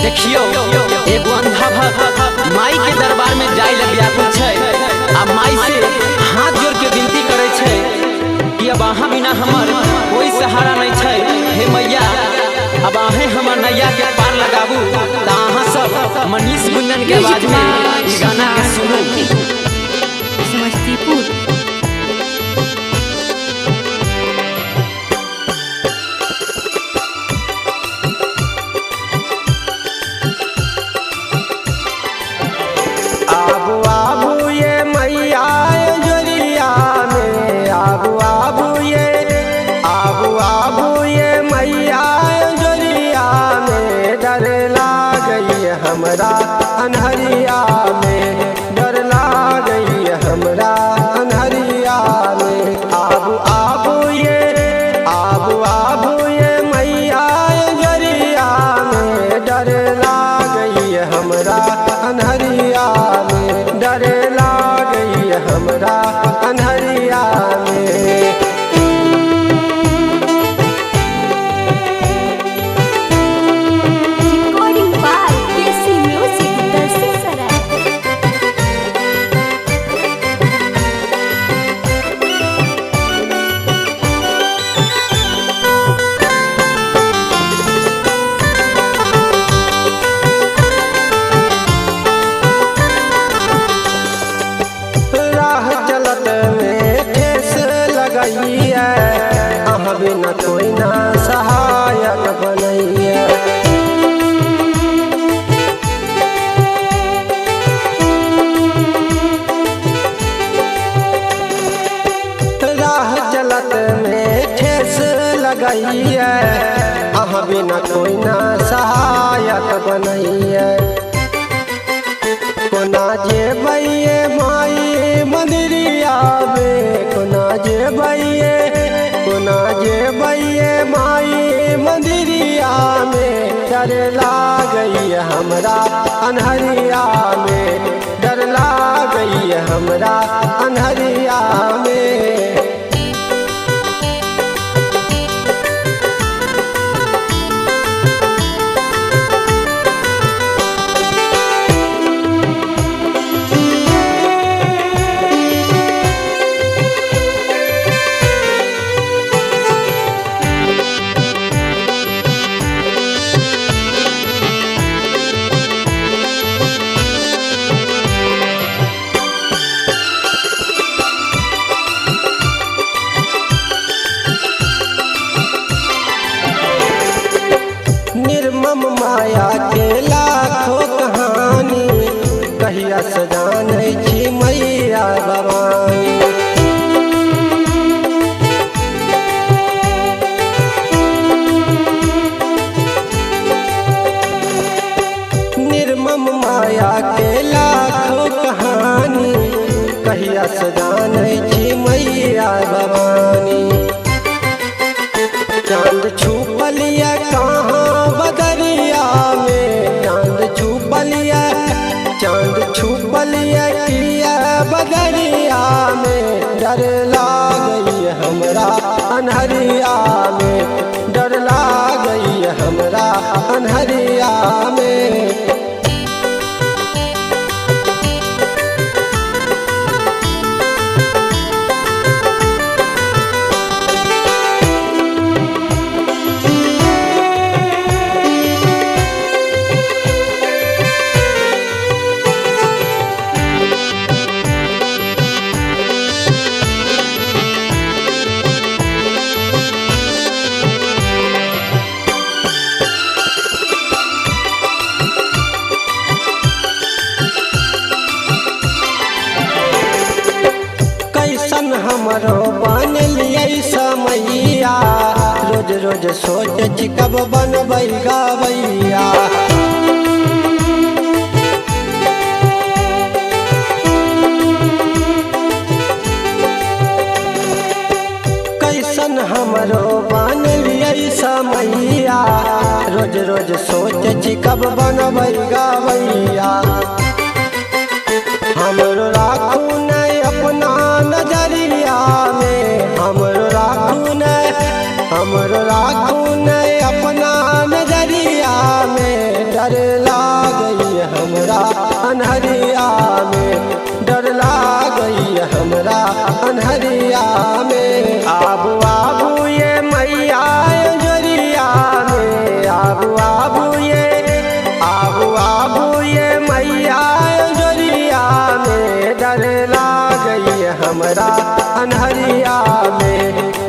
देखियो एगो अंधा भक्त माई के दरबार में जाय ले व्याकुल छै आ माई से हाथ जोड़ के विनती करे छै कि अब अहाँ बिना हमर कोई सहारा नहीं छै। हे मैया अब अहें हमर नैया के पार लगाबू त अहाँ सब मनीष गुंजन के आवाज में ई गाना के सुनू। समस्तीपुर हमरा अनहरिया में डर लागई हमरा अनहरिया में आबू आबू ये मैया जरिया में डर लागई हमरा अनहरिया में डर लागई हमरा अनहरिया में। अहाँ बिना कोई ना सहायक बनैया राह चलत में ठेस लगैया अहाँ बिना कोई ना सहायक बनैया। कोना जेबैये माई मंदिरिया में कोना जेबैये माई मंदिरिया में डर लागई हमरा अनहरिया में डर लागई हमरा अनहरिया में। निर्मम माया के लाखों कहानी कहिया सजानै छी मैया भवानी। निर्मम माया के लाखों कहानी कहिया सजानै छी मैया भवानी। चांद छुपलिया कहाँ बदरिया में चांद छुपलिया किया बदरिया में डर लागई हमरा अनहरिया में डर लागई हमरा अनहरिया में। हमरो बन लिये समैया रोज रोज सोच कब बनबै गवैया। कैसन हमरो बन लिये समैया रोज रोज सोच कब बनबै गवैया। हमरो राखू नहीं अपना नजरिया में हमरो राखू नहीं अपना नजरिया में डर हमरा अनहरिया में। आबू आबू ये मैया अंजोरिया में, आबू आबू ये मैया अंजोरिया में। डर लागई हमरा अनहरिया में,